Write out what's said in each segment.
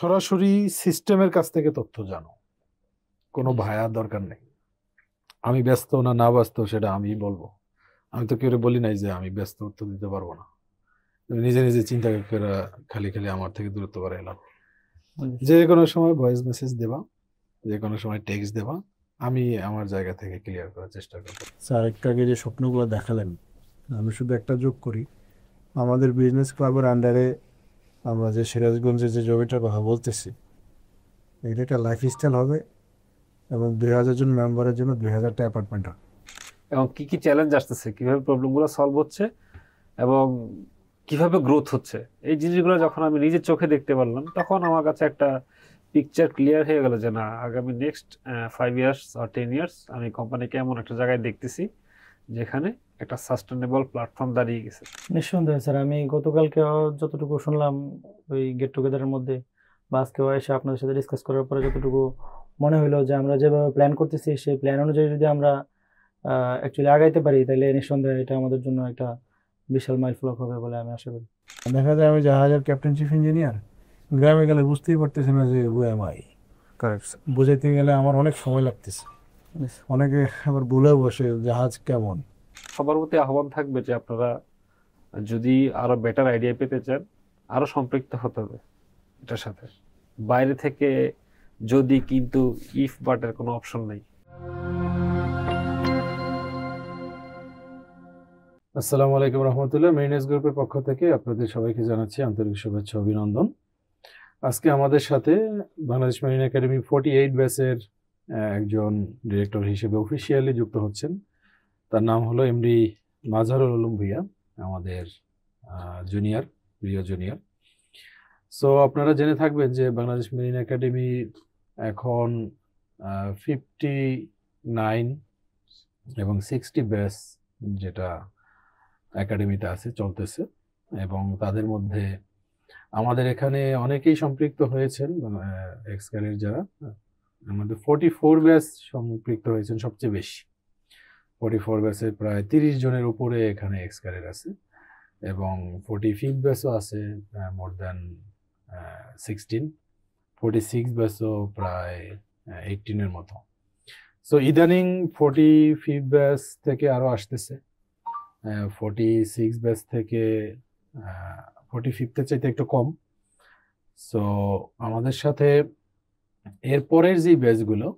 সরাসরি সিস্টেমের কাছ থেকে তথ্য জানো, কোনো ভায়ার দরকার নেই। আমি ব্যস্ত না না ব্যস্ত সেটা আমি বলবো। আমি তো কেউ বলি নাই যে আমি ব্যস্ত, উত্তর দিতে পারবো না। তুমি নিজে নিজে চিন্তা করে খালি খালি আমার থেকে দূরত্ব বাড়াইলাম। যে কোনো সময় ভয়েস মেসেজ দেবা, যে কোনো সময় টেক্সট দেবা, আমি আমার জায়গা থেকে ক্লিয়ার করার চেষ্টা করবো। স্যার একটু আগে যে স্বপ্নগুলো দেখালেন, আমি শুধু একটা যোগ করি। আমাদের বিজনেস ক্লাবের আন্ডারে আমরা যে সিরাজগঞ্জে যে জমিটার কথা বলতেছি, এটা একটা লাইফস্টাইল হবে এবং 2000 জন মেম্বারের জন্য 2000টা অ্যাপার্টমেন্ট হবে। এবং কি কি চ্যালেঞ্জ আসতেছে, কিভাবে প্রবলেমগুলো সলভ হচ্ছে এবং কিভাবে গ্রোথ হচ্ছে, এই জিনিসগুলো যখন আমি নিজের চোখে দেখতে পারলাম তখন আমার কাছে একটা পিকচার ক্লিয়ার হয়ে গেল যে না, আগামী নেক্সট 5 ইয়ার্স আর 10 ইয়ার্স আমি কোম্পানিকে এমন একটা জায়গায় দেখতেছি যেখানে একটা সাস্টেনেবল প্ল্যাটফর্ম দাঁড়িয়ে গেছে। নিঃসন্দেহে স্যার, আমি গতকালকে যতটুকু শুনলাম ওই গেট টুগেদারের মধ্যে বা আজকেও এসে আপনাদের সাথে ডিসকাস করার পরে যতটুকু মনে হইলো যে আমরা যেভাবে প্ল্যান করতেছি সেই প্ল্যান অনুযায়ী যদি আমরা অ্যাকচুয়ালি আগাইতে পারি তাহলে নিঃসন্দেহে এটা আমাদের জন্য একটা বিশাল মাইলফলক হবে বলে আমি আশা করি। দেখা যায় আমি জাহাজের ক্যাপ্টেন চিফ ইঞ্জিনিয়ার, গ্রামে গেলে বুঝতেই পারতেছি না যে ওএমআই কারেক্ট। বুঝাইতে গেলে আমার অনেক সময় লাগতেছে। অনেকে আবার ভুলে বসে জাহাজ কেমন। সবার প্রতি আহ্বান থাকবে যে আপনারা যদি আরো বেটার আইডিয়া পেতে চান, আরো সম্পৃক্ত হতে হবে এটার সাথে। বাইরে থেকে যদি কিন্তু ইফ বাটের কোনো অপশন নেই। আসসালামু আলাইকুম রহমতুল্লাহ। মেরিনেস গ্রুপের পক্ষ থেকে আপনাদের সবাইকে জানাচ্ছি আন্তরিক শুভেচ্ছা অভিনন্দন। আজকে আমাদের সাথে বাংলাদেশ মেরিন একাডেমি 48 ব্যাচের একজন ডিরেক্টর হিসেবে অফিসিয়ালি যুক্ত হচ্ছেন। তার নাম হলো এমডি মাজহারুল উলুম ভুইয়া, আমাদের জুনিয়র, প্রিয় জুনিয়র। সো আপনারা জেনে থাকবেন যে বাংলাদেশ মেরিন একাডেমি এখন 59 এবং 60 ব্যাচ যেটা একাডেমিতে আছে চলতেছে, এবং তাদের মধ্যে আমাদের এখানে অনেকেই সম্পৃক্ত হয়েছেন। এক্স ক্যারিয়ার যারা, আমাদের 44 ব্যাচ সম্পৃক্ত হয়েছেন সবচেয়ে বেশি। 44 ব্যাচের প্রায় 30 জনের উপরে এখানে এক্স ক্যারিয়ার আছে, এবং 45 ব্যাচও আছে মোর দ্যান 16, 46 ব্যাচও প্রায় 18-এর মতো। সো ইদানিং 45 ব্যাচ থেকে আরও আসতেছে, 46 ব্যাচ থেকে 45-এর চাইতে একটু কম। সো আমাদের সাথে এরপরের যে ব্যাচগুলো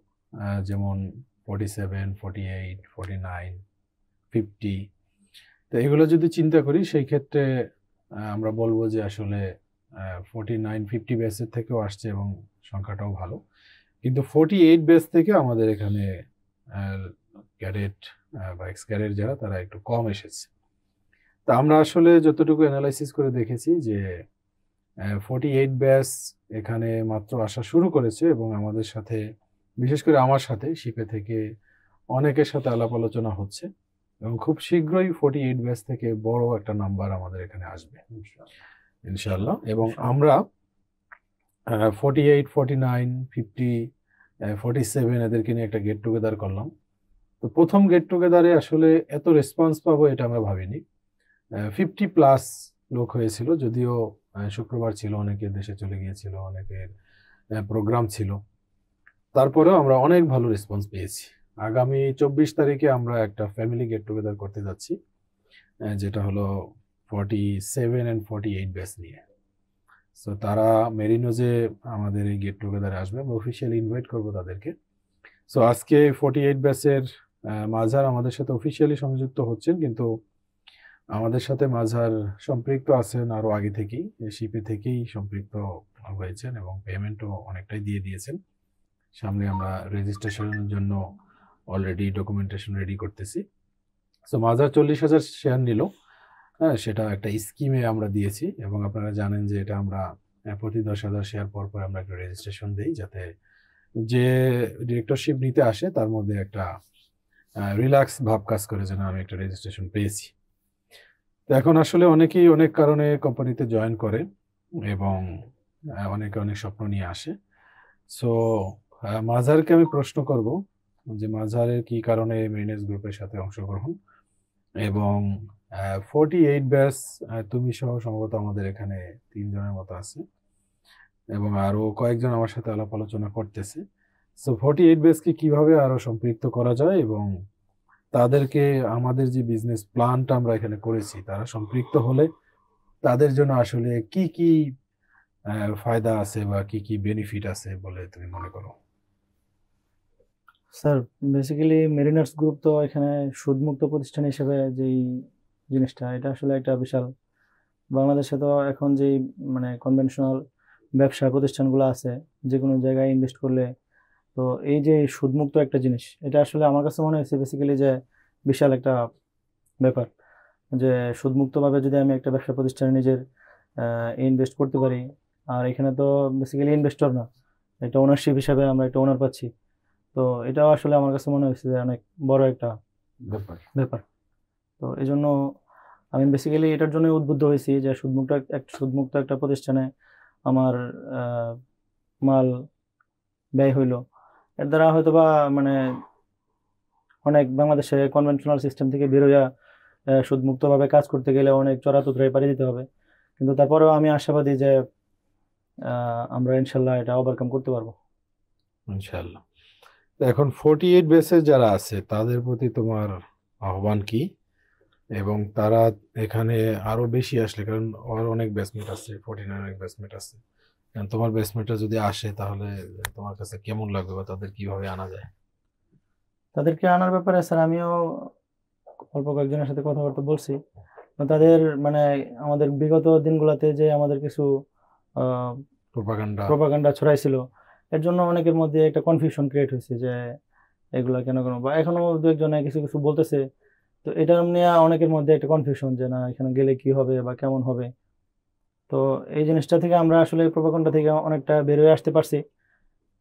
যেমন 47, 48, 49, 50, তো এগুলো যদি চিন্তা করি সেই ক্ষেত্রে আমরা বলবো যে আসলে 49, 50 ব্যাচের থেকেও আসছে এবং সংখ্যাটাও ভালো। কিন্তু 48 ব্যাচ থেকে আমাদের এখানে ক্যাডেট বা এক্স ক্যাডেট যারা, তারা একটু কম এসেছে। তা আমরা আসলে যতটুকু অ্যানালাইসিস করে দেখেছি যে 48 ব্যাচ এখানে মাত্র আসা শুরু করেছে, এবং আমাদের সাথে, বিশেষ করে আমার সাথে শিপে থেকে অনেকের সাথে আলাপ আলোচনা হচ্ছে, এবং খুব শীঘ্রই 48 ব্যাচ থেকে বড় একটা নাম্বার আমাদের এখানে আসবে ইনশাআল্লাহ। এবং আমরা 48, 49, 50, 47 এদেরকে নিয়ে একটা গেট টুগেদার করলাম। তো প্রথম গেট টুগেদারে আসলে এত রেসপন্স পাবো এটা আমরা ভাবিনি। 50+ লোক হয়েছিল, যদিও শুক্রবার ছিল, অনেকে দেশে চলে গিয়েছিল, অনেকের প্রোগ্রাম ছিল, তারপরেও আমরা অনেক ভালো রেসপন্স পেয়েছি। আগামী 24 তারিখে আমরা একটা ফ্যামিলি গেট টুগেদার করতে যাচ্ছি, যেটা হলো 47 and 48 ব্যাচ নিয়ে। সো তারা মেরিনোজে আমাদের এই গেট টুগেদারে আসবে, আমরা অফিসিয়ালি ইনভাইট করবো তাদেরকে। সো আজকে 48 ব্যাচের মাজহার আমাদের সাথে অফিসিয়ালি সংযুক্ত হচ্ছেন, কিন্তু আমাদের সাথে মাজহার সম্পৃক্ত আছেন আরও আগে থেকেই, শিপে থেকেই সম্পৃক্ত হয়েছেন এবং পেমেন্টও অনেকটাই দিয়ে দিয়েছেন। সামনে আমরা রেজিস্ট্রেশনের জন্য অলরেডি ডকুমেন্টেশন রেডি করতেছি। সো মাজহার 40,000 শেয়ার নিল, হ্যাঁ, সেটা একটা স্কিমে আমরা দিয়েছি, এবং আপনারা জানেন যে এটা আমরা প্রতি 10,000 শেয়ার পর পর আমরা একটা রেজিস্ট্রেশন দিই, যাতে যে ডিরেক্টরশিপ নিতে আসে তার মধ্যে একটা রিল্যাক্স ভাব কাজ করে, যেন আমি একটা রেজিস্ট্রেশন পেয়েছি। তো এখন আসলে অনেকেই অনেক কারণে কোম্পানিতে জয়েন করে এবং অনেকে অনেক স্বপ্ন নিয়ে আসে। সো মাজহারকে আমি প্রশ্ন করব যে মাজহারের কি কারণে মেরিনেস গ্রুপের সাথে অংশগ্রহণ, এবং 48 ব্যাচ তুমি সহ সম্ভবত আমাদের এখানে 3 জনের মতো আছে, এবং আরো কয়েকজন আমার সাথে আলাপ আলোচনা করতেছে। সো 48 বেসকে কিভাবে আরো সম্পৃক্ত করা যায় এবং তাদেরকে আমাদের যে বিজনেস প্ল্যানটা আমরা এখানে করেছি তারা সম্পৃক্ত হলে তাদের জন্য আসলে কি কি ফায়দা আছে বা কি কি বেনিফিট আছে বলে তুমি মনে করো? স্যার বেসিক্যালি মেরিনার্স গ্রুপ তো এখানে সুদমুক্ত প্রতিষ্ঠান হিসেবে যেই জিনিসটা, এটা আসলে একটা বিশাল, বাংলাদেশে তো এখন যেই মানে কনভেনশনাল ব্যবসা প্রতিষ্ঠানগুলো আছে, যে কোনো জায়গায় ইনভেস্ট করলে তো এই যে সুদমুক্ত একটা জিনিস, এটা আসলে আমার কাছে মনে হয়েছে বেসিক্যালি যে বিশাল একটা ব্যাপার, যে সুদমুক্তভাবে যদি আমি একটা ব্যবসা প্রতিষ্ঠানে নিজের ইনভেস্ট করতে পারি। আর এখানে তো বেসিক্যালি ইনভেস্টর না, একটা ওনারশিপ হিসাবে আমরা একটা ওনার পাচ্ছি। তো এটাও আসলে আমার কাছে মনে হয়েছে যে অনেক বড় একটা ব্যাপার। ব্যাপার। তো এই জন্য আমি বেসিক্যালি এটার জন্য উদ্বুদ্ধ হয়েছি যে সুদমুক্ত একটা প্রতিষ্ঠানে আমার মাল ব্যয় হইলো, এর দ্বারা হয়তো বা মানে অনেক বাংলাদেশে কনভেনশনাল সিস্টেম থেকে বেরোয়া সুদমুক্তভাবে কাজ করতে গেলে অনেক চড়াতুতরায় পাড়ি দিতে হবে, কিন্তু তারপরেও আমি আশাবাদী যে আমরা ইনশাল্লাহ এটা ওভারকাম করতে পারবো। ইনশাআল্লাহ। তো এখন 48 বেসে যারা আছে তাদের প্রতি তোমার আহ্বান কি, এবং তারা এখানে আরো বেশি আসলে, কারণ ওর অনেক বেসমেট আছে, 49 অনেক বেসমেট আছে, কারণ তোমার বেসমেটটা যদি আসে তাহলে তোমার কাছে কেমন লাগবে বা তাদের কিভাবে আনা যায়? তাদেরকে আনার ব্যাপারে স্যার আমিও অল্প কয়েকজনের সাথে কথাবার্তা বলছি। তো তাদের মানে আমাদের বিগত দিনগুলোতে যে আমাদের কিছু প্রোপাগান্ডা। প্রোপাগান্ডা ছড়াইছিল, এর জন্য অনেকের মধ্যে একটা কনফিউশন ক্রিয়েট হয়েছে যে এগুলা কেন কেন, বা এখনো দু একজনে কিছু কিছু বলতেছে। তো এটা নিয়ে অনেকের মধ্যে একটা কনফিউশন যে না এখানে গেলে কি হবে বা কেমন হবে। তো এই জিনিসটা থেকে আমরা আসলে প্রোপাগান্ডা থেকে অনেকটা বেরোয় আসতে পারছি।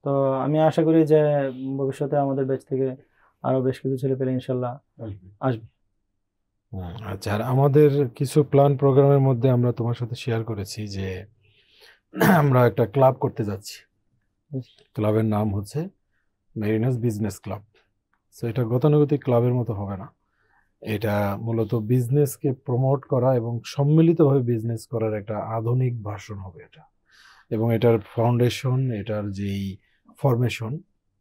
তো আমি আশা করি যে ভবিষ্যতে আমাদের ব্যাচ থেকে আরো বেশ কিছু ছেলে পেলে ইনশাল্লাহ আসবে। আচ্ছা, আর আমাদের কিছু প্ল্যান প্রোগ্রামের মধ্যে আমরা তোমার সাথে শেয়ার করেছি যে আমরা একটা ক্লাব করতে যাচ্ছি। ক্লাবের নাম হচ্ছে মেরিনাস বিজনেস ক্লাব। সো এটা গতানুগতিক ক্লাবের মতো হবে না, এটা মূলত বিজনেসকে প্রমোট করা এবং সম্মিলিতভাবে বিজনেস করার একটা আধুনিক ভার্সন হবে এটা। এবং এটার ফাউন্ডেশন, এটার যেই ফরমেশন,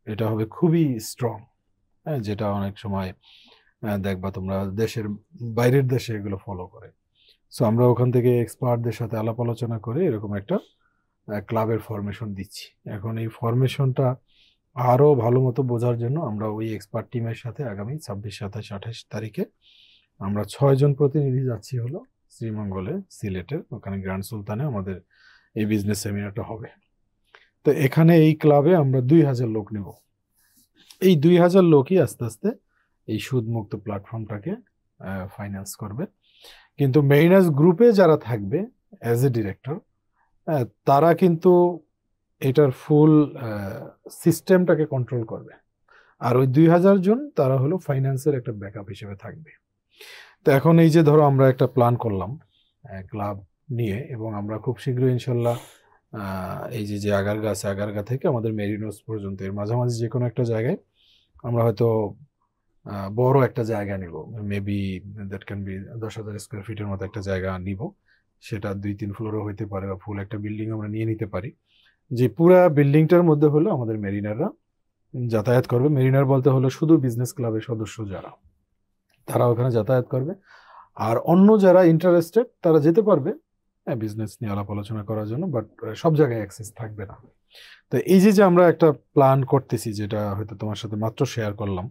এটা হবে খুবই স্ট্রং। হ্যাঁ, যেটা অনেক সময় দেখবা তোমরা দেশের বাইরের দেশে এগুলো ফলো করে। সো আমরা ওখান থেকে এক্সপার্টদের সাথে আলাপ আলোচনা করে এরকম একটা ক্লাবের ফরমেশন দিচ্ছি। এখন এই ফরমেশনটা আরো ভালো মতো বোঝার জন্য আমরা ওই এক্সপার্ট টিমের সাথে আগামী 26, 27, 28 তারিখে আমরা 6 জন প্রতিনিধি যাচ্ছি হলো শ্রীমঙ্গলে, সিলেটের ওখানে গ্র্যান্ড সুলতানে আমাদের এই বিজনেস সেমিনারটা হবে। তো এখানে এই ক্লাবে আমরা 2000 লোক নেব। এই 2000 লোকই আস্তে আস্তে এই সুদমুক্ত প্ল্যাটফর্মটাকে ফাইন্যান্স করবে। কিন্তু মেরিনাস গ্রুপে যারা থাকবে অ্যাজ এ ডিরেক্টর, তারা কিন্তু এটার ফুল সিস্টেমটাকে কন্ট্রোল করবে। আর ওই 2000 জন তারা হলো ফাইন্যান্সের একটা ব্যাকআপ হিসেবে থাকবে। তো এখন এই যে ধরো আমরা একটা প্ল্যান করলাম ক্লাব নিয়ে, এবং আমরা খুব শীঘ্রই ইনশাল্লাহ এই যে আগারগা আছে, আগারগা থেকে আমাদের মেরিনোস পর্যন্ত এর মাঝামাঝি যে কোনো একটা জায়গায় আমরা হয়তো বড় একটা জায়গা নিব, maybe that can be 10,000 square ফিটের মতো একটা জায়গা নিব। সেটা 2-3 ফ্লোরও হইতে পারে, বা ফুল একটা বিল্ডিং আমরা নিয়ে নিতে পারি, যে পুরা বিল্ডিংটার মধ্যে হলো আমাদের মেরিনাররা যাতায়াত করবে। মেরিনার বলতে হলো শুধু বিজনেস ক্লাবের সদস্য যারা, তারা ওখানে যাতায়াত করবে। আর অন্য যারা ইন্টারেস্টেড তারা যেতে পারবে বিজনেস নিয়ে আলাপ আলোচনা করার জন্য, বাট সব জায়গায় অ্যাক্সেস থাকবে না। তো এই যে আমরা একটা প্ল্যান করতেছি, যেটা হয়তো তোমার সাথে মাত্র শেয়ার করলাম,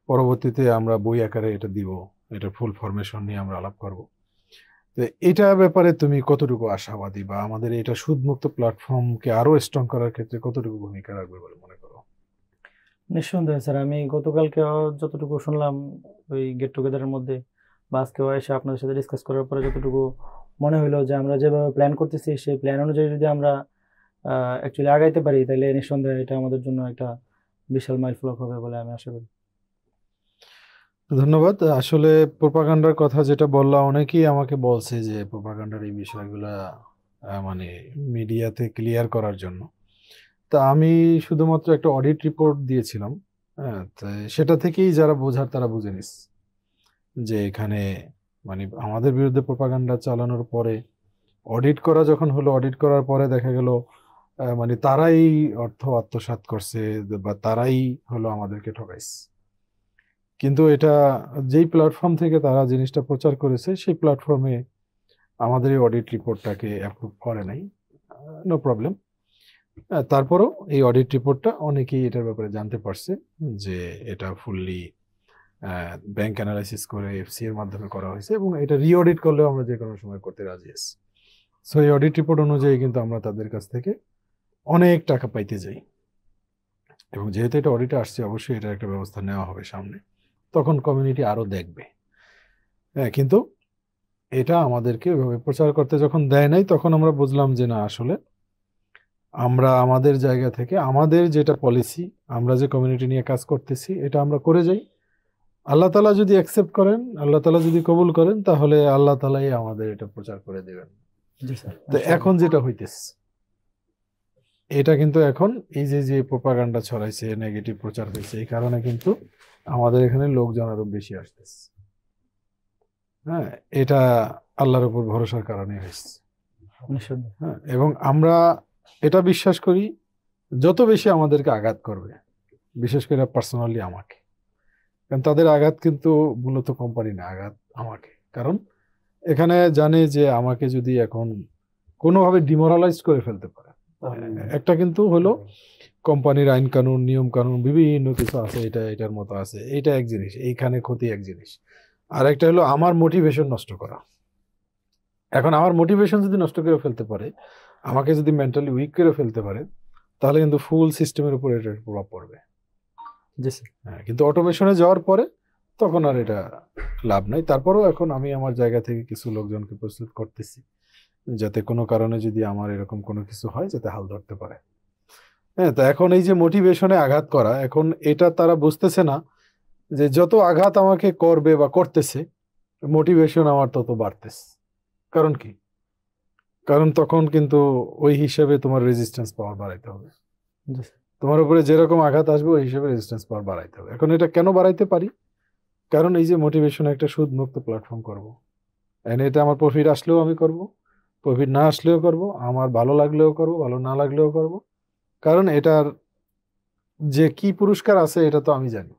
পরবর্তীতে আমরা বই আকারে এটা দিব, এটা ফুল ফরমেশন নিয়ে আমরা আলাপ করব। তো এটা ব্যাপারে তুমি কতটুকু আশাবাদী, বা আমাদের এটা সুদমুক্ত প্ল্যাটফর্মকে আরো স্ট্রং করার ক্ষেত্রে কতটুকু ভূমিকা রাখবে বলে মনে করো? নিঃসন্দেহে স্যার, আমি গতকালকে যতটুকু শুনলাম ওই গেট টুগেদারের মধ্যে, বা আজকেও এসে আপনাদের সাথে ডিসকাস করার পরে যতটুকু মনে হইলো যে আমরা যেভাবে প্ল্যান করতেছি সেই প্ল্যান অনুযায়ী যদি আমরা অ্যাকচুয়ালি আগাইতে পারি, তাহলে নিঃসন্দেহে এটা আমাদের জন্য একটা বিশাল মাইলফলক হবে বলে আমি আশা করি। ধন্যবাদ। আসলে প্রোপাগান্ডার কথা যেটা বললাম, অনেকেই আমাকে বলছে যে প্রোপাগান্ডার এই বিষয়গুলা মানে মিডিয়াতে ক্লিয়ার করার জন্য। তা আমি শুধুমাত্র একটা অডিট রিপোর্ট দিয়েছিলাম, হ্যাঁ, তো সেটা থেকেই যারা বোঝার তারা বুঝে নিস যে এখানে মানে আমাদের বিরুদ্ধে প্রোপাগান্ডা চালানোর পরে অডিট করা যখন হলো, অডিট করার পরে দেখা গেল মানে তারাই অর্থ আত্মসাৎ করছে বা তারাই হলো আমাদেরকে ঠকাইছে। কিন্তু এটা যেই প্ল্যাটফর্ম থেকে তারা জিনিসটা প্রচার করেছে সেই প্ল্যাটফর্মে আমাদের এই অডিট রিপোর্টটাকে অ্যাপ্রুভ করে নাই, নো প্রবলেম। তারপরেও এই অডিট রিপোর্টটা অনেকেই এটার ব্যাপারে জানতে পারছে যে এটা ফুললি ব্যাংক অ্যানালাইসিস করে এফসি এর মাধ্যমে করা হয়েছে, এবং এটা রিঅডিট করলেও আমরা যে কোনো সময় করতে রাজি আছি। সো এই অডিট রিপোর্ট অনুযায়ী কিন্তু আমরা তাদের কাছ থেকে অনেক টাকা পাইতে যাই, এবং যেহেতু এটা অডিটে আসছে অবশ্যই এটা একটা ব্যবস্থা নেওয়া হবে সামনে, তখন কমিউনিটি আরো দেখবে। হ্যাঁ, কিন্তু এটা আমাদেরকে ওইভাবে প্রচার করতে যখন দেয় নাই, তখন আমরা বুঝলাম যে না, আসলে আমরা আমাদের জায়গা থেকে আমাদের যেটা পলিসি, আমরা যে কমিউনিটি নিয়ে কাজ করতেছি এটা আমরা করে যাই। আল্লাহ তাআলা যদি অ্যাকসেপ্ট করেন, আল্লাহ তাআলা যদি কবুল করেন, তাহলে আল্লাহ তাআলাই আমাদের এটা প্রচার করে দেবেন। জি স্যার। তো এখন যেটা হইতেছে, এটা কিন্তু এখন এই যে প্রোপাগান্ডা ছড়াইছে, নেগেটিভ প্রচার হয়েছে, এই কারণে কিন্তু আমাদের এখানে লোকজন আরো বেশি আসতেছে। হ্যাঁ, এটা আল্লাহর উপর ভরসার কারণে হয়েছে। নিঃসন্দেহে। হ্যাঁ, এবং আমরা এটা বিশ্বাস করি, যত বেশি আমাদেরকে আঘাত করবে, বিশেষ করে পার্সোনালি আমাকে, কারণ তাদের আঘাত কিন্তু মূলত কোম্পানি না, আঘাত আমাকে। কারণ এখানে জানে যে আমাকে যদি এখন কোনোভাবে ডিমোরালাইজ করে ফেলতে পারে, একটা কিন্তু হলো কোম্পানির আইন কানুন নিয়ম কানুন বিভিন্ন কিছু আছে, এটার মতো আছে, এটা এক জিনিস, এইখানে ক্ষতি এক জিনিস, আর একটা হলো আমার মোটিভেশন নষ্ট করা। এখন আমার মোটিভেশন যদি নষ্ট করে ফেলতে পারে, আমাকে যদি মেন্টালি উইক করে ফেলতে পারে, তাহলে কিন্তু ফুল সিস্টেমের উপর এটার প্রভাব পড়বে। জি স্যার। হ্যাঁ, কিন্তু অটোমেশনে যাওয়ার পরে তখন আর এটা লাভ নাই। তারপরেও এখন আমি আমার জায়গা থেকে কিছু লোকজনকে প্রস্তুত করতেছি, যাতে কোনো কারণে যদি আমার এরকম কোনো কিছু হয় যাতে হাল ধরতে পারে। হ্যাঁ, তো এখন এই যে মোটিভেশনে আঘাত করা, এখন এটা তারা বুঝতেছে না যে যত আঘাত আমাকে করবে বা করতেছে, মোটিভেশন আমার তত বাড়তেছে। কারণ কি? কারণ তখন কিন্তু ওই হিসাবে তোমার রেজিস্ট্যান্স পাওয়ার বাড়াইতে হবে। জি স্যার। তোমার উপরে যেরকম আঘাত আসবে ওই হিসাবে রেজিস্ট্যান্স পাওয়ার বাড়াইতে হবে। এখন এটা কেন বাড়াইতে পারি? কারণ এই যে মোটিভেশন একটা সুদমুক্ত প্ল্যাটফর্ম করব, এটা আমার প্রফিট আসলেও আমি করব, প্রফিট না আসলেও করব, আমার ভালো লাগলেও করব, ভালো না লাগলেও করব। কারণ এটার যে কি পুরস্কার আছে এটা তো আমি জানি।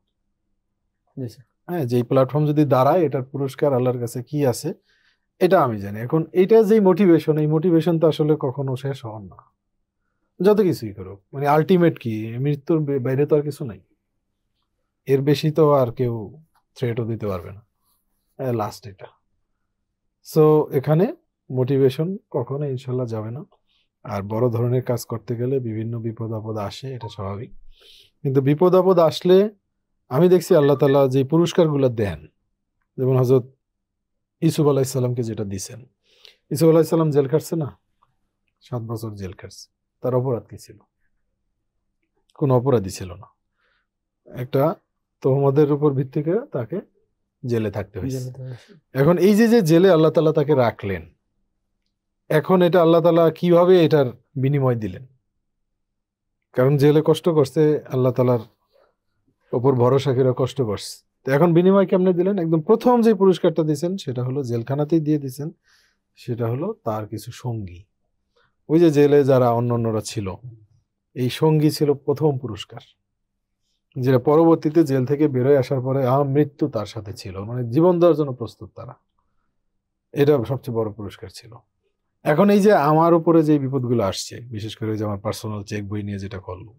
জি স্যার। হ্যাঁ, যেই প্ল্যাটফর্ম যদি দাঁড়ায় এটার পুরস্কার আল্লাহর কাছে কি আছে এটা আমি জানি। এখন এটা যেই মোটিভেশন, এই মোটিভেশন তো আসলে কখনো শেষ হওয়ার না, যত কিছুই করুক। মানে আলটিমেট কি, মৃত্যুর বাইরে তো আর কিছু নাই, এর বেশি তো আর কেউ থ্রেটও দিতে পারবে না, লাস্ট এটা। সো এখানে মোটিভেশন কখনো ইনশাল্লাহ যাবে না। আর বড় ধরনের কাজ করতে গেলে বিভিন্ন বিপদ আপদ আসে, এটা স্বাভাবিক। কিন্তু বিপদ আপদ আসলে আমি দেখছি আল্লাহ তাআলা যে পুরস্কারগুলো দেন, যেমন হযরত ইউসুফ আলাইহিস সালামকে যেটা দিয়েছেন। ইউসুফ আলাইহিস সালাম জেল খাটছে না, 7 বছর জেল খাটছে। তার অপরাধ কি ছিল? কোনো অপরাধী ছিল না, একটা তোহমতের উপর ভিত্তি করে তাকে জেলে থাকতে হয়েছে। এখন এই যে জেলে আল্লাহ তাআলা তাকে রাখলেন, এখন এটা আল্লাহ তাআলা কিভাবে এটার বিনিময় দিলেন? কারণ জেলে কষ্ট করছে, আল্লাহ তাআলার ওপর ভরসা করে কষ্ট করছে, তো এখন বিনিময় কেমনে দিলেন? একদম প্রথম যে পুরস্কারটা দিয়েছেন সেটা হলো জেলখানাতেই দিয়ে দিয়েছেন, সেটা হলো তার কিছু সঙ্গী। ওই যে জেলে যারা অন্যান্যরা ছিল, এই সঙ্গী ছিল প্রথম পুরস্কার, যেটা পরবর্তীতে জেল থেকে বেরোয় আসার পরে মৃত্যু তার সাথে ছিল, মানে জীবন দেওয়ার জন্য প্রস্তুত তারা। এটা সবচেয়ে বড় পুরস্কার ছিল। এখন এই যে আমার উপরে যে বিপদগুলো আসছে, বিশেষ করে যে আমার পার্সোনাল চেক বই নিয়ে যেটা করলো,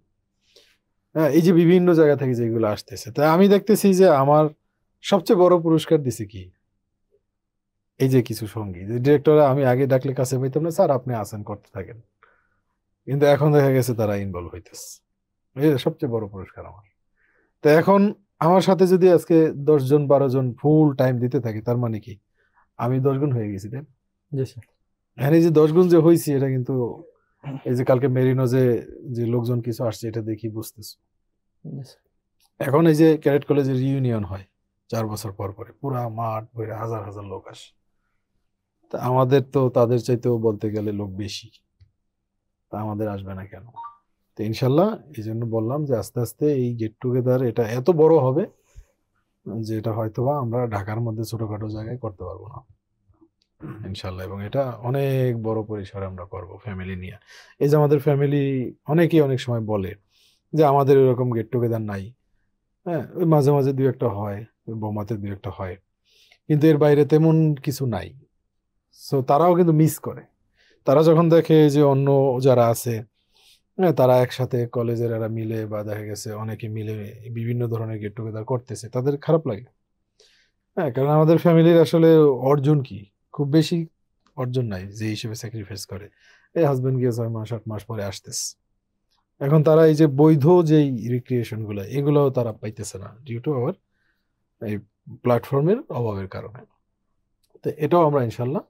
হ্যাঁ, এই যে বিভিন্ন জায়গা থেকে যেগুলো আসতেছে, তাই আমি দেখতেছি যে আমার সবচেয়ে বড় পুরস্কার দিছে কি, এই যে কিছু সঙ্গী। ডিরেক্টর আমি আগে ডাকলে কাছে পাইতাম না, স্যার আপনি আসেন করতে থাকেন, কিন্তু এখন দেখা গেছে তারা ইনভলভ হইতেছে। এই সবচেয়ে বড় পুরস্কার আমার। তো এখন আমার সাথে যদি আজকে 10 জন 12 জন ফুল টাইম দিতে থাকে, তার মানে কি আমি 10 গুণ হয়ে গেছি, তাই? জি স্যার। হ্যাঁ, এই যে 10 গুণ যে হয়েছি, এটা কিন্তু এই যে কালকে মেরিনো যে লোকজন কিছু আসছে এটা দেখি বুঝতেছি। জি স্যার। এখন এই যে ক্যাডেট কলেজে রিইউনিয়ন হয় 4 বছর পর পরে, পুরা মাঠ ভরে হাজার হাজার লোক আসে। তা আমাদের তো তাদের চাইতেও বলতে গেলে লোক বেশি, তা আমাদের আসবে না কেন? তো ইনশাল্লাহ এই জন্য বললাম যে আস্তে আস্তে এই গেট টুগেদার এটা এত বড় হবে যে এটা হয়তোবা আমরা ঢাকার মধ্যে ছোটখাটো জায়গায় করতে পারবো না। ইনশাল্লাহ, এবং এটা অনেক বড় পরিসরে আমরা করব ফ্যামিলি নিয়ে। এই যে আমাদের ফ্যামিলি অনেকেই অনেক সময় বলে যে আমাদের এরকম গেট টুগেদার নাই, হ্যাঁ, ওই মাঝে মাঝে দুই একটা হয়, ওই বোমাতে দুই একটা হয়, কিন্তু এর বাইরে তেমন কিছু নাই। সো তারাও কিন্তু মিস করে। তারা যখন দেখে যে অন্য যারা আছে, হ্যাঁ, তারা একসাথে কলেজের এরা মিলে বা দেখা গেছে অনেকে মিলে বিভিন্ন ধরনের গেট টুগেদার করতেছে, তাদের খারাপ লাগে। হ্যাঁ, কারণ আমাদের ফ্যামিলির আসলে অর্জন কি, খুব বেশি অর্জন নাই যে হিসেবে স্যাক্রিফাইস করে। এই হাজবেন্ড গিয়ে 6 মাস 8 মাস পরে আসতেছে, এখন তারা এই যে বৈধ যেই রিক্রিয়েশন গুলো এগুলোও তারা পাইতেছে না ডিউ টু আওয়ার এই প্ল্যাটফর্মের অভাবের কারণে। তো এটাও আমরা ইনশাল্লাহ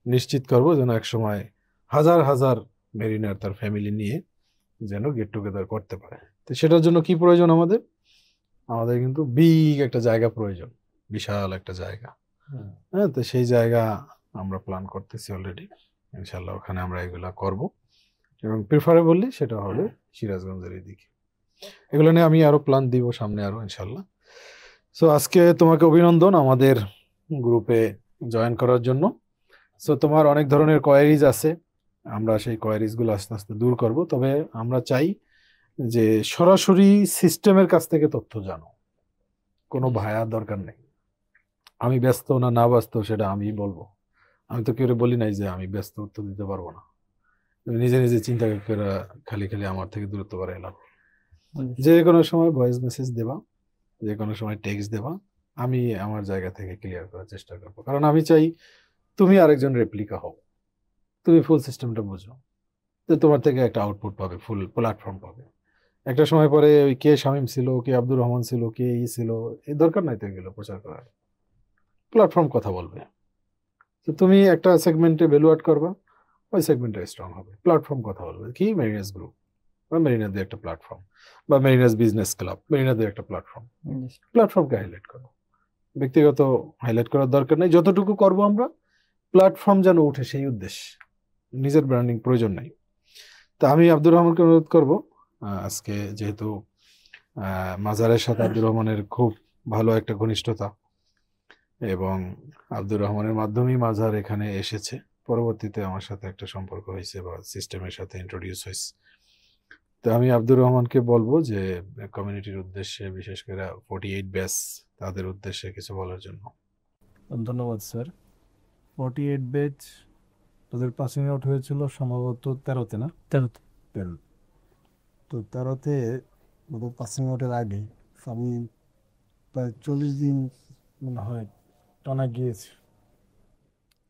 নিশ্চিত করব যেন একসময় হাজার হাজার মেরিনার তার ফ্যামিলি নিয়ে যেন গেট টুগেদার করতে পারে। তো সেটার জন্য কি প্রয়োজন আমাদের? আমাদের কিন্তু বিগ একটা জায়গা প্রয়োজন, বিশাল একটা জায়গা। হ্যাঁ, তো সেই জায়গা আমরা প্ল্যান করতেছি অলরেডি। ইনশাল্লাহ ওখানে আমরা এগুলা করব, এবং প্রিফারেবলি সেটা হবে সিরাজগঞ্জের এদিকে। এগুলো নিয়ে আমি আরো প্ল্যান দিব সামনে আরো ইনশাল্লাহ। সো আজকে তোমাকে অভিনন্দন আমাদের গ্রুপে জয়েন করার জন্য। সো তোমার অনেক ধরনের কোয়ারিজ আছে, আমরা সেই কোয়ারিজ গুলো আস্তে আস্তে দূর করব। তবে আমরা চাই যে সরাসরি সিস্টেমের কাছ থেকে তথ্য জানো, কোনো ভায়ার দরকার নেই। আমি ব্যস্ত না না ব্যস্ত সেটা আমি বলবো, আমি তো কেউ বলি নাই যে আমি ব্যস্ত, উত্তর দিতে পারবো না। তুমি নিজে নিজে চিন্তা করে খালি খালি আমার থেকে দূরত্ব বাড়াই লাভ। যে কোনো সময় ভয়েস মেসেজ দেবা, যে কোনো সময় টেক্সট দেবা, আমি আমার জায়গা থেকে ক্লিয়ার করার চেষ্টা করবো। কারণ আমি চাই তুমি আরেকজন রেপ্লিকা হও, তুমি ফুল সিস্টেমটা বুঝো, যে তোমার থেকে একটা আউটপুট পাবে, ফুল প্ল্যাটফর্ম পাবে। একটা সময় পরে ওই কে শামীম ছিল, কে আব্দুর রহমান ছিল, কে ই ছিল, এই দরকার নাই তো এগুলো প্রচার করার। প্ল্যাটফর্ম কথা বলবে, তো তুমি একটা সেগমেন্টে ভ্যালু অ্যাড করবা, ওই সেগমেন্টটা স্ট্রং হবে। প্ল্যাটফর্ম কথা বলবে কি, মেরিনাস গ্রুপ বা মেরিনাদের একটা প্ল্যাটফর্ম, বা মেরিনাস বিজনেস ক্লাব, মেরিনাদের একটা প্ল্যাটফর্ম। প্ল্যাটফর্মকে হাইলাইট করো, ব্যক্তিগত হাইলাইট করার দরকার নেই। যতটুকু করব আমরা প্ল্যাটফর্ম যেন উঠে, সেই উদ্দেশ্য, নিজের ব্র্যান্ডিং প্রয়োজন নাই। তা আমি আব্দুর রহমানকে অনুরোধ করব, আজকে যেহেতু মাজারের সাথে আব্দুর রহমানের খুব ভালো একটা ঘনিষ্ঠতা, এবং আব্দুর রহমানের মাধ্যমেই মাজার এখানে এসেছে, পরবর্তীতে আমার সাথে একটা সম্পর্ক হয়েছে বা সিস্টেমের সাথে ইন্ট্রোডিউস হয়েছে। তো আমি আব্দুর রহমানকে বলবো যে কমিউনিটির উদ্দেশ্যে, বিশেষ করে 48 ব্যাচ তাদের উদ্দেশ্যে কিছু বলার জন্য। ধন্যবাদ স্যার। 48 ব্যাচ তাদের পাসিং আউট হয়েছিল সম্ভবত 13তে, না? 13। তো 13তে ওদের পাসিং আউটের আগে আমি প্রায় 40 দিন মনে হয় টানা গিয়েছি।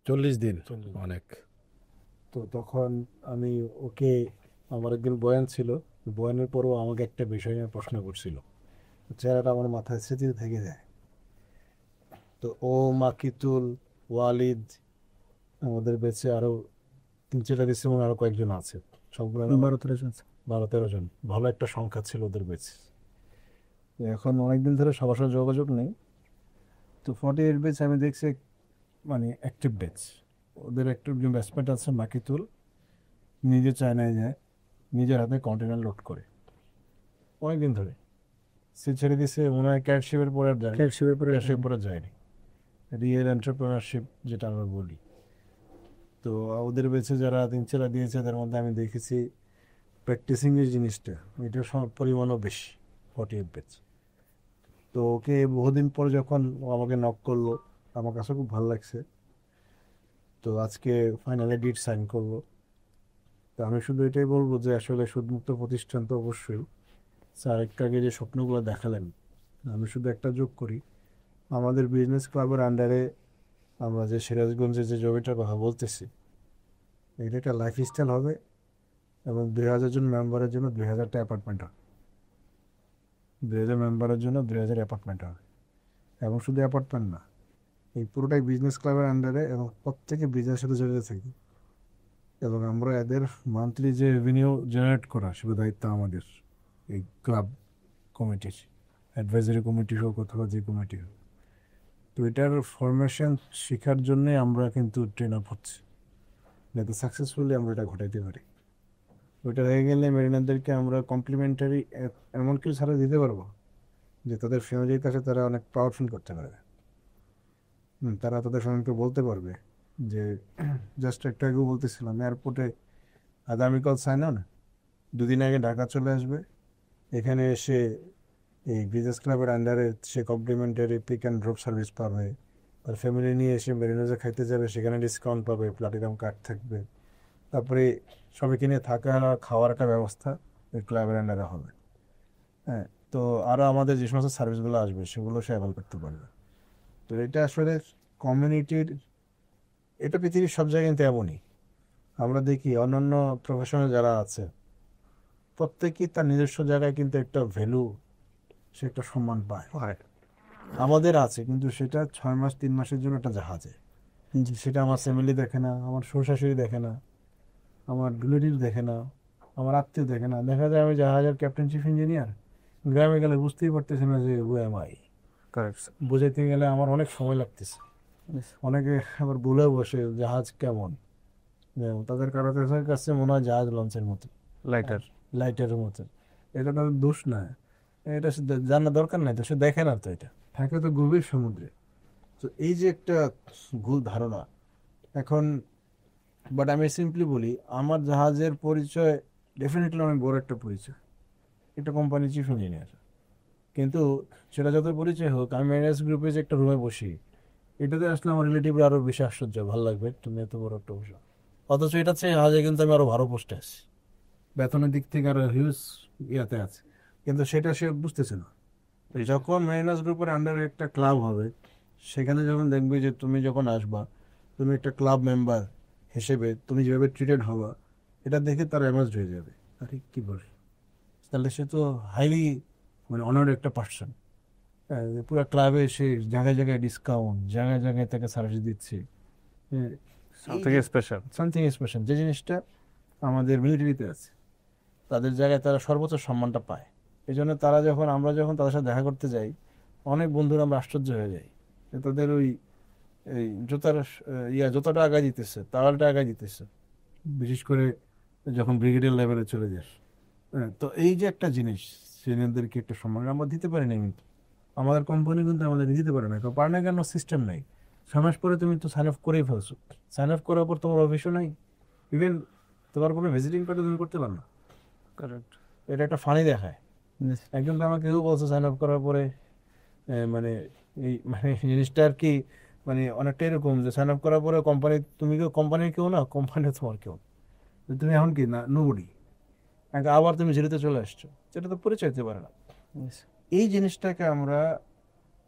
40 দিন অনেক। তো তখন আমি ওকে, আমার একদিন বয়ান ছিল, বয়ানের পরও আমাকে একটা বিষয় নিয়ে প্রশ্ন করছিল, চেহারাটা আমার মাথায় স্মৃতিতে থেকে যায়। তো ও, মাকিতুল, ওয়ালিদ, আমাদের বেঁচে আরো 3-4টা দিচ্ছে এবং আরো কয়েকজন আছে, সবগুলো 12-13 জন। ভালো একটা সংখ্যা ছিল ওদের বেঁচে। এখন অনেকদিন ধরে সবার সাথে যোগাযোগ নেই। তো 48 ব্যাচ আমি দেখছি মানে অ্যাক্টিভ ব্যাচ। ওদের একটা ব্যাচমেট আছে মাকিতুল, নিজে চায়নায় যায়, নিজের হাতে কন্টেনার লোড করে অনেকদিন ধরে। সে ছেড়ে দিছে মনে হয় ক্যাটশিপের পরে আর যায়, ক্যাটশিপের পরে যায়নি। রিয়েল এন্টারপ্রেনারশিপ যেটা আমরা বলি। তো ওদের বেছে যারা 3-4 দিয়েছে তার মধ্যে আমি দেখেছি প্র্যাকটিসিং এর জিনিসটা এটার পরিমাণও বেশি 48 ব্যাচ। তো ওকে বহুদিন পর যখন ও আমাকে নক করলো, আমার কাছে খুব ভালো লাগছে। তো আজকে ফাইনালি ডিড সাইন করবো। তো আমি শুধু এটাই বলবো যে আসলে সুদমুক্ত প্রতিষ্ঠান তো অবশ্যই, স্যার একটু আগে যে স্বপ্নগুলো দেখালেন, আমি শুধু একটা যোগ করি, আমাদের বিজনেস ক্লাবের আন্ডারে আমরা যে সিরাজগঞ্জে যে জমিটার কথা বলতেছি, এটা একটা লাইফস্টাইল হবে, এবং 2000 জন মেম্বারের জন্য 2000টা অ্যাপার্টমেন্ট হবে। 2000 মেম্বারের জন্য 2000 অ্যাপার্টমেন্ট হবে, এবং শুধু অ্যাপার্টমেন্ট না, এই পুরোটাই বিজনেস ক্লাবের আন্ডারে, এবং প্রত্যেকে বিজনেসের সাথে জড়িত থাকি। এবং আমরা এদের মান্থলি যে রেভিনিউ জেনারেট করা সেটা দায়িত্ব আমাদের, এই ক্লাব কমিটির, অ্যাডভাইজারি কমিটি হোক অথবা যে কমিটি হোক। তো এটার ফরমেশন শেখার জন্যে আমরা কিন্তু ট্রেন আপ হচ্ছি, যাতে সাকসেসফুলি আমরা এটা ঘটাইতে পারি। ওইটা হয়ে গেলে মেরিনারদেরকে আমরা কমপ্লিমেন্টারি এমন কিছু ছাড়া দিতে পারবো যে তাদের ফ্যামিলির কাছে তারা অনেক প্রাউড ফিল করতে পারবে। তারা তাদের ফ্যামিলিকে বলতে পারবে যে জাস্ট একটু আগে বলতেছিলাম এয়ারপোর্টে আগামীকাল সাইনন 2 দিন আগে ঢাকা চলে আসবে, এখানে এসে এই বিজনেস ক্লাবের আন্ডারে সে complimentary pick and drop service পাবে, আর ফ্যামিলি নিয়ে এসে মেরিনোজে খাইতে যাবে, সেখানে ডিসকাউন্ট পাবে, প্লাটিনাম কার্ড থাকবে, তারপরে সবাইকে নিয়ে থাকা আর খাওয়ার একটা ব্যবস্থা ওই ক্লাবের আন্ডারে হবে। হ্যাঁ, তো আরও আমাদের যে সমস্ত সার্ভিসগুলো আসবে সেগুলো সে অ্যাভেল করতে পারবে। তো এটা আসলে কমিউনিটির, এটা পৃথিবীর সব জায়গায় কিন্তু এমনই। আমরা দেখি অন্যান্য প্রফেশনাল যারা আছে প্রত্যেকেই তার নিজস্ব জায়গায় কিন্তু একটা ভ্যালু, সে একটা সম্মান পায়। আমাদের আছে, কিন্তু সেটা 6 মাস 3 মাসের জন্য একটা জাহাজে, সেটা আমার ফ্যামিলি দেখে না, আমার শ্বশুর শাশুড়ি দেখে না, আমার রিলেটিভ দেখে না, আমার আত্মীয় দেখে না। দেখা যায় আমি জাহাজের ক্যাপ্টেন চিফ ইঞ্জিনিয়ার, গ্রামে গেলে বুঝতেই পারতেছি না যে ও এম আই। কারেক্ট। বুঝাইতে গেলে আমার অনেক সময় লাগতেছে। অনেকে আবার ভুলে বসে জাহাজ কেমন, তাদের কারোর কাছে মনে হয় জাহাজ লঞ্চের মতো, লাইটারের মতো। এটা তাদের দোষ না, এটা জানার দরকার নাই, তো সে দেখে না, তো এটা থাকে তো গভীর সমুদ্রে। তো এই যে একটা ভুল ধারণা এখন, বাট আমি সিম্পলি বলি আমার জাহাজের পরিচয় ডেফিনেটলি অনেক বড় একটা পরিচয়, একটা কোম্পানি চিফ ইঞ্জিনিয়ার। কিন্তু সেটা যত পরিচয় হোক, আমি ম্যানেজ গ্রুপে যে একটা রুমে বসি, এটাতে আসলে আমার রিলেটিভরা আরও বেশি আশ্চর্য, ভালো লাগবে তুমি এত বড় একটা বসো, অথচ এটা চেয়ে জাহাজে কিন্তু আমি আরও ভালো পোস্টে আছি, বেতনের দিক থেকে আরো হিউজ ইয়াতে আছে, কিন্তু সেটা সে বুঝতেছে না। তো যখন মেরিনাস গ্রুপের আন্ডারে একটা ক্লাব হবে, সেখানে যখন দেখবে যে তুমি যখন আসবা, তুমি একটা ক্লাব মেম্বার হিসেবে তুমি যেভাবে ট্রিটেড হবা, এটা দেখে তার অ্যামাজড হয়ে যাবে, আরে কি বলে, তাহলে সে তো হাইলি মানে অনার্ড একটা পার্সন। পুরো ক্লাবে সে জায়গায় জায়গায় ডিসকাউন্ট, জায়গায় জায়গায় তাকে সার্ভিস দিচ্ছে, সামথিং স্পেশাল। সামথিং স্পেশাল, যে জিনিসটা আমাদের মিলিটারিতে আছে। তাদের জায়গায় তারা সর্বোচ্চ সম্মানটা পায়। এই জন্য তারা যখন, আমরা যখন তাদের সাথে দেখা করতে যাই, অনেক বন্ধুরা আমরা আশ্চর্য হয়ে যাই যে তাদের ওই এই জুতাটা আগায় দিতেছে, তাওয়ালটা আগায় দিতেছে, বিশেষ করে যখন ব্রিগেডিয়ার লেভেলে চলে যায়। হ্যাঁ, তো এই যে একটা জিনিস, সিনিয়রদেরকে একটা সম্মান আমরা দিতে পারি না, কিন্তু আমাদের কোম্পানি কিন্তু আমাদের দিতে পারে না, পারে না কেন, সিস্টেম নেই। 6 মাস পরে তুমি তো সাইন অফ করেই ফেলছো, সাইন অফ করার পর তোমার অফিসও নাই, ইভেন তোমার কোনো ভিজিটিং কার্ডও তুমি করতে পারো না। কারেক্ট। এটা একটা ফানি দেখায়। একজন তো আমাকে কেউ বলছে সাইন আপ করার পরে মানে এই মানে জিনিসটা আর কি, মানে অনেকটা এরকম যে সাইন আপ করার পরে কোম্পানি, তুমি কেউ কোম্পানির কেউ না, কোম্পানি তোমার কেউ, তুমি এখন কি না নোবডি, আবার তুমি জিরোতে চলে আসছো, সেটা তো পরিচয় দিতে পারে না। এই জিনিসটাকে আমরা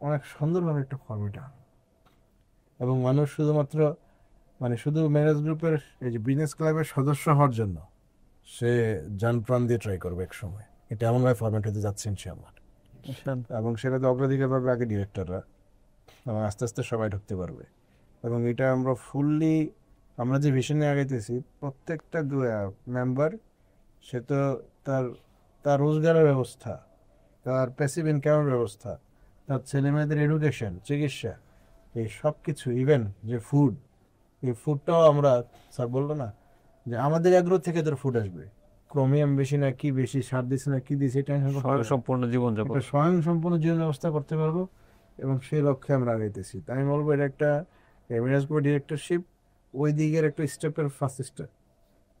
অনেক সুন্দরভাবে একটা ফর্মেট আনি, এবং মানুষ শুধুমাত্র মানে শুধু ম্যানেজ গ্রুপের এই যে বিজনেস ক্লাবের সদস্য হওয়ার জন্য সে জান প্রাণ দিয়ে ট্রাই করবে এক সময়। এটা এমনভাবে ফরম্যাট হতে যাচ্ছে ইনশাআল্লাহ, এবং সেটাতে অগ্রাধিকার পাবে আগে ডিরেক্টররা, এবং আস্তে আস্তে সবাই ঢুকতে পারবে। এবং এটা আমরা ফুললি, আমরা যে ভিশনে আগাইতেছি, প্রত্যেকটা মেম্বার সে তো তার তার রোজগারের ব্যবস্থা, তার প্যাসিভ ইনকামের ব্যবস্থা, তার ছেলেমেয়েদের এডুকেশন, চিকিৎসা, এই সব কিছু, ইভেন যে ফুড, এই ফুডটাও আমরা, স্যার বললো না যে আমাদের এগ্রো থেকে তোর ফুড আসবে, ক্রোমিয়াম বেশি না কি বেশি, সার দিচ্ছে না কি দিচ্ছে, এটা সম্পূর্ণ জীবনযাপন, স্বয়ং সম্পূর্ণ জীবন ব্যবস্থা করতে পারবো, এবং সেই লক্ষ্যে আমরা আগাইতেছি। তাই আমি বলবো এটা একটা এমিরেটস বোর্ড ডিরেক্টরশিপ, ওই দিকের একটা স্টেপের ফার্স্ট স্টেপ,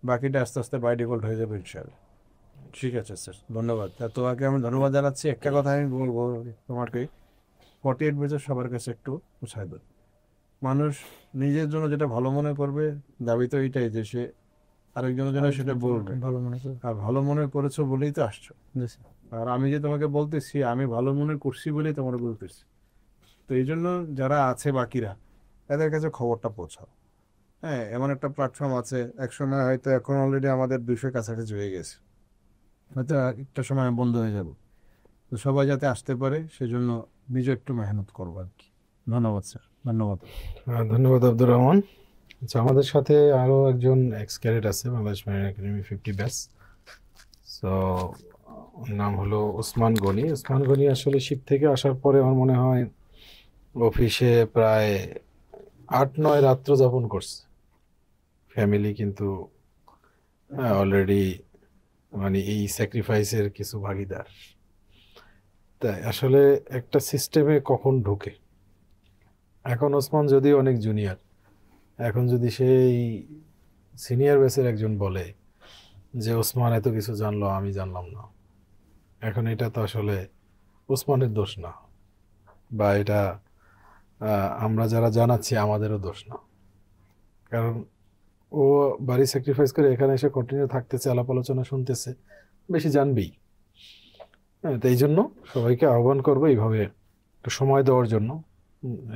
বাকিটা আস্তে আস্তে বাই ডিফল্ট হয়ে যাবে ইনশাআল্লাহ। ঠিক আছে স্যার, ধন্যবাদ। তোমাকে আমি ধন্যবাদ জানাচ্ছি। একটা কথা আমি বলবো তোমাকে, 48 বছর সবার কাছে একটু উৎসাহ দেন। মানুষ নিজের জন্য যেটা ভালো মনে করবে, দাবি তো এইটাই যে সে আরেকজনের জন্য সেটা বলবে, ভালো মনে করি। আর ভালো মনে করেছো বলেই তো আসছো। আর আমি যে তোমাকে বলতেছি আমি ভালো মনে করছি বলেই তোমাকে বলতেছি। তো এই জন্য যারা আছে বাকিরা, এদের কাছে খবরটা পৌঁছাও। হ্যাঁ, এমন একটা প্ল্যাটফর্ম আছে, একসময় হয়তো এখন অলরেডি আমাদের 200 কাছাকাছি হয়ে গেছে, হয়তো একটা সময় বন্ধ হয়ে যাব। তো সবাই যাতে আসতে পারে সেজন্য নিজে একটু মেহনত করবো আর কি। ধন্যবাদ স্যার, ধন্যবাদ। ধন্যবাদ আব্দুর রহমান। আচ্ছা, আমাদের সাথে আরো একজন এক্স ক্যাডেট আছে Bangladesh marine academy 50 batch. So নাম হলো ওসমান গনি। ওসমান গনি আসলে শিপ থেকে আসার পরে আমার মনে হয় অফিসে প্রায় 8-9 রাত্র যাপন করছে। ফ্যামিলি কিন্তু অলরেডি মানে এই স্যাক্রিফাইসের কিছু ভাগিদার। তাই আসলে একটা সিস্টেমে কখন ঢুকে, এখন ওসমান যদিও অনেক জুনিয়র, এখন যদি সেই সিনিয়র ব্যাচের একজন বলে যে ওসমান এত কিছু জানলো আমি জানলাম না, এখন এটা তো আসলে ওসমানের দোষ না, বা এটা আমরা যারা জানাচ্ছি আমাদেরও দোষ না। কারণ ও বাড়ি স্যাক্রিফাইস করে এখানে এসে কন্টিনিউ থাকতেছে, আলাপ আলোচনা শুনতেছে, বেশি জানবেই। হ্যাঁ, তো এই জন্য সবাইকে আহ্বান করবো এইভাবে একটু সময় দেওয়ার জন্য।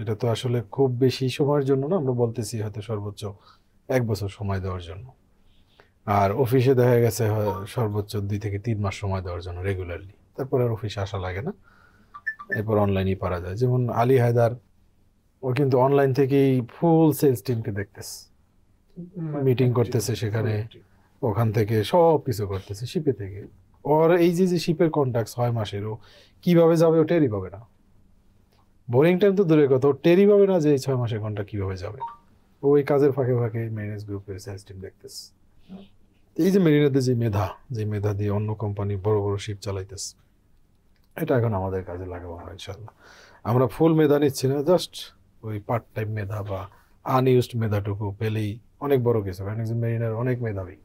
এটা তো আসলে খুব বেশি সময়ের জন্য না, আমরা বলতেছি হয়তো সর্বোচ্চ 1 বছর সময় দেওয়ার জন্য। আর অফিসে দেখা গেছে সর্বোচ্চ 2 থেকে 3 মাস সময় দেওয়ার জন্য রেগুলারলি, তারপর আর অফিসে আসা লাগে না, এরপর অনলাইনেই পারা যায়। যেমন আলী হায়দার, ও কিন্তু অনলাইন থেকেই ফুল সেলস টিমকে দেখতেছে, মিটিং করতেছে সেখানে, ওখান থেকে সব কিছু করতেছে শিপে থেকে। ওর এই যে শিপের কন্ট্যাক্ট 6 মাসের, ও কিভাবে যাবে ও টেরই পাবে না। বোরিং টাইম তো দূরের কথা, ও টেরই পাবে না যে এই 6 মাসের কন্ট্যাক্ট কিভাবে যাবে। ও ওই কাজের ফাঁকে ফাঁকে মেরিনেস গ্রুপের সেলস টিম দেখতেছে। এই যে মেরিনেদের যে মেধা দিয়ে অন্য কোম্পানি বড় বড় শিপ চালাইতেছে, এটা এখন আমাদের কাজে লাগাবো আমরা ইনশাল্লাহ। আমরা ফুল মেধা নিচ্ছি না, জাস্ট ওই পার্ট টাইম মেধা বা আনইউজড মেধাটুকু পেলেই অনেক বড় কিছু। কারণ একজন মেরিনার অনেক মেধাবী,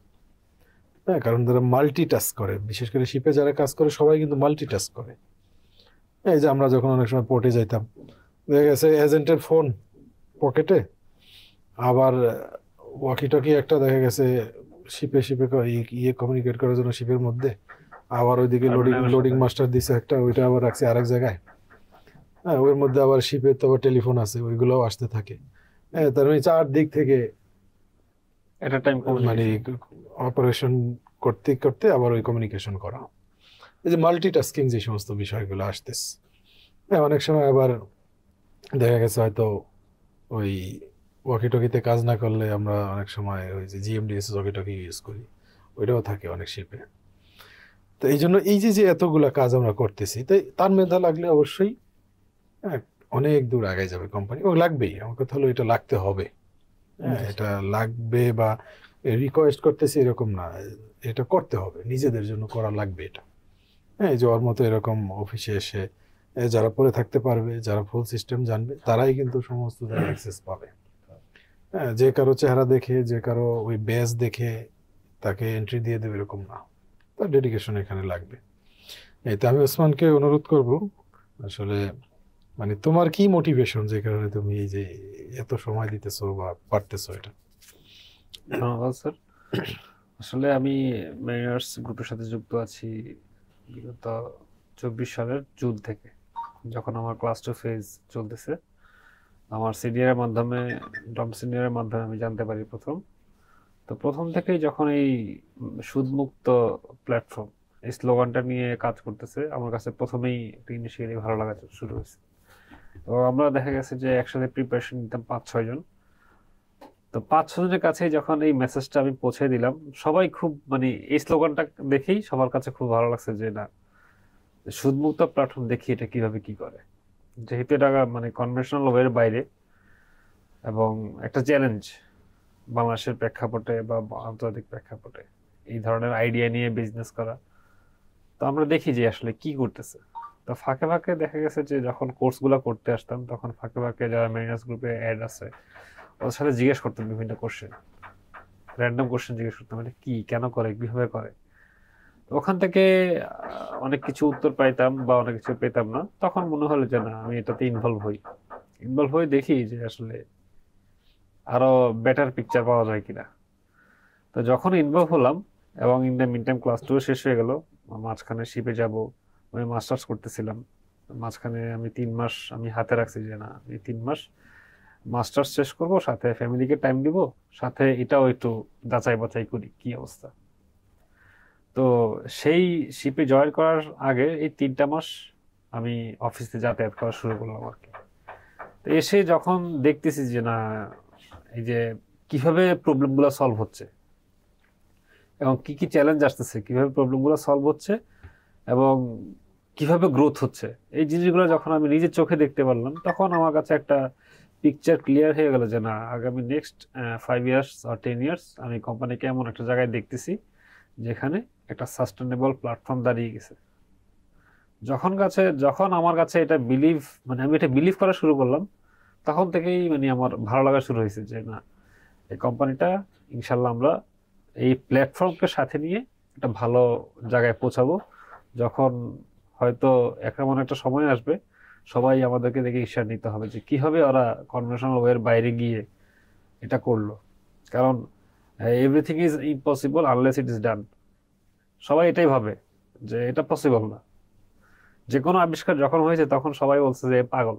হ্যাঁ, কারণ তারা মাল্টিটাস্ক করে। বিশেষ করে শিপে যারা কাজ করে সবাই কিন্তু মাল্টিটাস্ক করে। এই যে আমরা যখন অনেক সময় পোর্টে যাইতাম, দেখা গেছে এজেন্টের ফোন পকেটে, আবার ওয়াকি টকি একটা দেখা গেছে শিপে ইয়ে কমিউনিকেট করার জন্য শিপের মধ্যে, আবার ওইদিকে লোডিং মাস্টার দিছে একটা, ওইটা আবার রাখছে আরেক জায়গায়। হ্যাঁ, ওর মধ্যে আবার শিপের তো আবার টেলিফোন আছে, ওইগুলোও আসতে থাকে। হ্যাঁ, তার মানে 4 দিক থেকে একটা টাইম মানে অপারেশন করতে করতে আবার ওই কমিউনিকেশন করা। এই যে মাল্টিটাস্কিং যে সমস্ত বিষয়গুলো আসতেছে, হ্যাঁ, অনেক সময় আবার দেখা গেছে হয়তো ওই ওয়াকিটকিতে কাজ না করলে আমরা অনেক সময় ওই যে জিএমডিএস ওয়াকিটকি ইউজ করি, ওইটাও থাকে অনেক শিপে। তো এই জন্য এই যে এতগুলা কাজ আমরা করতেছি, তাই তার মেধা লাগলে অবশ্যই হ্যাঁ অনেক দূর আগে যাবে কোম্পানি। ও লাগবেই, আমার কথা হলো এটা লাগতে হবে। হ্যাঁ, এটা লাগবে বা রিকোয়েস্ট করতেছি এরকম না, এটা করতে হবে, নিজেদের জন্য করা লাগবে এটা। হ্যাঁ, এই যে ওর মতো এরকম অফিসে এসে যারা পড়ে থাকতে পারবে, যারা ফুল সিস্টেম জানবে, তারাই কিন্তু সমস্ত অ্যাক্সেস পাবে। হ্যাঁ, যে কারো চেহারা দেখে, যে কারো ওই ব্যাজ দেখে তাকে এন্ট্রি দিয়ে দেবে এরকম না, তার ডেডিকেশন এখানে লাগবে। এই তো আমি ওসমানকে অনুরোধ করব, আসলে মানে তোমার কি মোটিভেশন যে কারণে তুমি এই যে এত সময় দিতেছো বা পারতেছো এটা? ধন্যবাদ স্যার। আসলে আমি মেরিনার্স গ্রুপের সাথে যুক্ত আছি বিগত 24 সালের জুন থেকে, যখন আমার ক্লাস 2 ফেজ চলতেছে। আমার সিনিয়রের মাধ্যমে, ডম সিনিয়রের মাধ্যমে আমি জানতে পারি প্রথম থেকেই যখন এই সুদমুক্ত প্ল্যাটফর্ম এই স্লোগানটা নিয়ে কাজ করতেছে, আমার কাছে প্রথমেই একটা ইনিশিয়ালি ভালো লাগা শুরু হয়েছে। তো আমরা দেখা গেছে যে একসাথে প্রিপারেশন নিতাম 5-6 জন। তো 5-6 জনের কাছে যখন এই মেসেজটা আমি পৌঁছে দিলাম, সবাই খুব মানে এই স্লোগানটা দেখেই সবার কাছে খুব ভালো লাগছে যে না, সুদমুক্ত প্ল্যাটফর্ম দেখি এটা কিভাবে কি করে, যেহেতু এটা মানে কনভেনশনাল ওয়ের বাইরে এবং একটা চ্যালেঞ্জ বাংলাদেশের প্রেক্ষাপটে বা আন্তর্জাতিক প্রেক্ষাপটে এই ধরনের আইডিয়া নিয়ে বিজনেস করা। তো আমরা দেখি যে আসলে কি করতেছে। তো ফাঁকে ফাঁকে দেখা গেছে যে যখন কোর্সগুলো করতে আসতাম, তখন ফাঁকে ফাঁকে যারা মেরিনার্স গ্রুপে অ্যাড আছে ওদের সাথে জিজ্ঞেস করতাম বিভিন্ন কোশ্চেন, র্যান্ডম কোশ্চেন জিজ্ঞেস করতাম, মানে কি, কেন করে, কিভাবে করে। তো ওখান থেকে অনেক কিছু উত্তর পাইতাম বা অনেক কিছু পেতাম না। তখন মনে হলো যে না, আমি এটাতে ইনভলভ হই দেখি যে আসলে আরো বেটার পিকচার পাওয়া যায় কিনা। তো যখন ইনভলভ হলাম এবং in the meantime class 2 শেষ হয়ে গেল, মাঝখানে শিপে যাব, আমি মাস্টার্স করতেছিলাম। মাঝখানে আমি 3 মাস আমি হাতে রাখছি যে না, আমি 3 মাস মাস্টার্স শেষ করব, সাথে ফ্যামিলিকে টাইম দিব, সাথে এটাও একটু যাচাই বাছাই করি কি অবস্থা। তো সেই শিপে জয়েন করার আগে এই 3টা মাস আমি অফিসে যাতায়াত করা শুরু করলাম আর কি। তো এসে যখন দেখতেছি যে না, এই যে কিভাবে প্রবলেমগুলো সলভ হচ্ছে এবং কি কি চ্যালেঞ্জ আসতেছে, কিভাবে প্রবলেমগুলো সলভ হচ্ছে এবং কিভাবে গ্রোথ হচ্ছে, এই জিনিসগুলো যখন আমি নিজের চোখে দেখতে পারলাম, তখন আমার কাছে একটা পিকচার ক্লিয়ার হয়ে গেল যে না, আগামী নেক্সট 5 ইয়ার্স আর 10 ইয়ার্স আমি কোম্পানিকে এমন একটা জায়গায় দেখতেছি যেখানে একটা সাস্টেনেবল প্ল্যাটফর্ম দাঁড়িয়ে গেছে। যখন আমার কাছে এটা আমি এটা বিলিভ করা শুরু করলাম, তখন থেকেই মানে আমার ভালো লাগা শুরু হয়েছে যে না, এই কোম্পানিটা ইনশাল্লাহ আমরা এই প্ল্যাটফর্মকে সাথে নিয়ে একটা ভালো জায়গায় পৌঁছাবো, যখন হয়তো এমন একটা সময় আসবে সবাই আমাদেরকে দেখে ঈর্ষা নিতে হবে যে কিভাবে ওরা কনভেনশনাল ওয়ের বাইরে গিয়ে এটা করলো। কারণ everything is impossible unless it is done. সবাই এটাই ভাবে যে এটা পসিবল না। যে কোনো আবিষ্কার যখন হয়েছে তখন সবাই বলছে যে পাগল,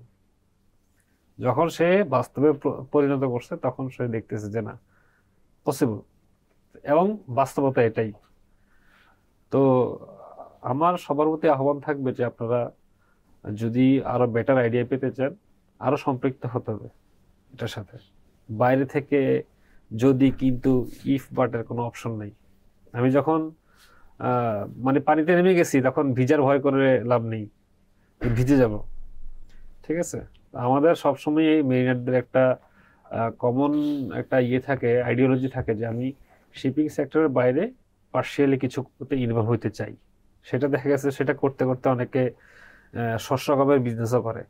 যখন সে বাস্তবে পরিণত করছে তখন সে দেখতেছে যে না, পসিবল, এবং বাস্তবতা এটাই। তো আমার সবার প্রতি আহ্বান থাকবে যে আপনারা যদি আরো বেটার আইডিয়া পেতে চান, আরো সম্পৃক্ত হতে হবে এটার সাথে। বাইরে থেকে যদি কিন্তু ইফ বাটের কোনো অপশন নেই। আমি যখন মানে পানিতে নেমে গেছি তখন ভিজার ভয় করে লাভ নেই, ভিজে যাব। ঠিক আছে, আমাদের সবসময় এই মেরিনারদের একটা কমন একটা ইয়ে থাকে, আইডিওলজি থাকে যে আমি শিপিং সেক্টরের বাইরে পার্শিয়ালি কিছু করতে ইনভলভ হইতে চাই। সেটা দেখা গেছে সেটা করতে করতে অনেকে শস্য রকমের বিজনেসও করে।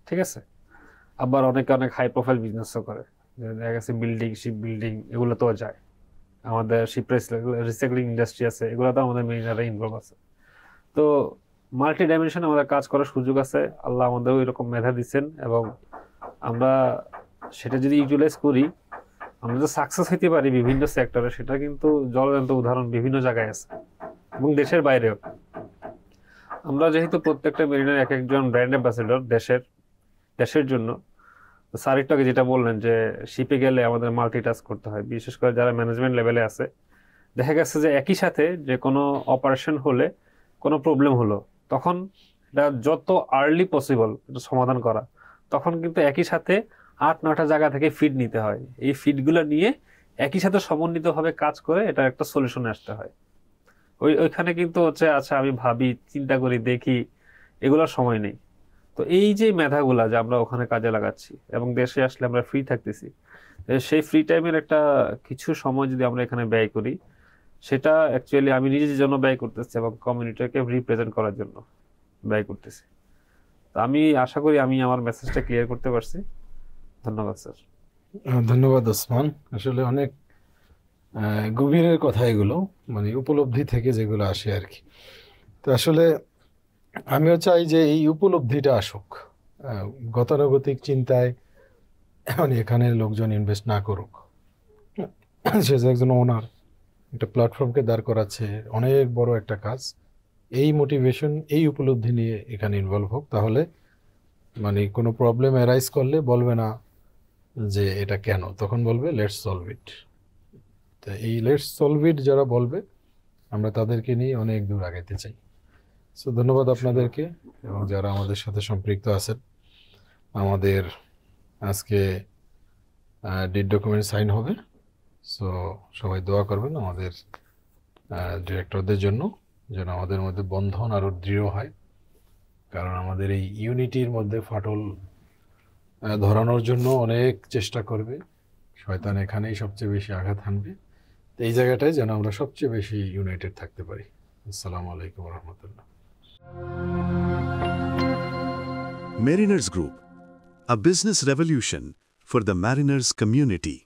ঠিক আছে, আবার অনেকে অনেক হাই প্রোফাইল বিজনেসও করে, দেখা গেছে বিল্ডিং, শিপ বিল্ডিং, এগুলোতেও যায়। আমাদের শিপ রিসাইক্লিং ইন্ডাস্ট্রি আছে, এগুলোতে আমাদের মেরিনাররা ইনভলভ আছে। তো মাল্টি ডাইমেনশনে আমাদের কাজ করার সুযোগ আছে, আল্লাহ আমাদেরও এরকম মেধা দিচ্ছেন, এবং আমরা সেটা যদি ইউটিলাইজ করি আমরা যে সাকসেস হইতে পারি বিভিন্ন সেক্টরে, সেটা কিন্তু জ্বলন্ত উদাহরণ বিভিন্ন জায়গায় আছে এবং দেশের বাইরেও। আমরা যেহেতু প্রত্যেকটা মেরিনার এক একজন ব্র্যান্ড অ্যাম্বাসেডর দেশের জন্য, স্যার একটু আগে যেটা বললেন যে শিপে গেলে আমাদের মাল্টিটাস্ক করতে হয়, বিশেষ করে যারা ম্যানেজমেন্ট লেভেলে আছে। দেখা গেছে যে একই সাথে যে কোনো অপারেশন হলে, কোনো প্রবলেম হলো, তখন এটা যত আর্লি পসিবল এটা সমাধান করা, তখন কিন্তু একই সাথে 8-9টা জায়গা থেকে ফিড নিতে হয়। এই ফিডগুলো নিয়ে একই সাথে সমন্বিতভাবে কাজ করে এটা একটা সলিউশনে আসতে হয়। ওইখানে কিন্তু হচ্ছে আচ্ছা আমি ভাবি, চিন্তা করি, দেখি, এগুলোর সময় নেই। তো এই যে মেধাগুলা যে আমরা ওখানে কাজে লাগাচ্ছি এবং দেশে আসলে আমরা ফ্রি থাকতেছি, সেই ফ্রি টাইমের একটা কিছু সময় যদি আমরা এখানে ব্যয় করি, সেটা অ্যাকচুয়ালি আমি নিজের জন্য ব্যয় করতেছি এবং কমিউনিটিকে রিপ্রেজেন্ট করার জন্য ব্যয় করতেছি। তো আমি আশা করি আমি আমার মেসেজটা ক্লিয়ার করতে পারছি। ধন্যবাদ স্যার। ধন্যবাদ ওসমান, আসলে অনেক গভীরের কথা এগুলো, মানে উপলব্ধি থেকে যেগুলো আসে আর কি। তো আসলে আমিও চাই যে এই উপলব্ধিটা আসুক, গতানুগতিক চিন্তায় মানে এখানে লোকজন ইনভেস্ট না করুক। সে যে একজন ওনার একটা প্ল্যাটফর্মকে দাঁড় করাচ্ছে, অনেক বড় একটা কাজ, এই মোটিভেশন, এই উপলব্ধি নিয়ে এখানে ইনভলভ হোক। তাহলে মানে কোনো প্রবলেম অ্যারাইজ করলে বলবে না যে এটা কেন, তখন বলবে লেটস সলভ ইট। তো এই লেটস সলভ ইট যারা বলবে, আমরা তাদেরকে নিয়ে অনেক দূর আগাইতে চাই। সো ধন্যবাদ আপনাদেরকে এবং যারা আমাদের সাথে সম্পৃক্ত আছেন। আমাদের আজকে ডিড ডকুমেন্ট সাইন হবে, সো সবাই দোয়া করবেন আমাদের ডিরেক্টরদের জন্য, যেন আমাদের মধ্যে বন্ধন আরও দৃঢ় হয়। কারণ আমাদের এই ইউনিটির মধ্যে ফাটল ধরানোর জন্য অনেক চেষ্টা করবে শয়তান, এখানেই সবচেয়ে বেশি আঘাত হানবে। তো এই জায়গাটায় যেন আমরা সবচেয়ে বেশি ইউনাইটেড থাকতে পারি। আসসালামু আলাইকুম রহমতুল্লাহ। Mariners Group, a business revolution for the mariners community.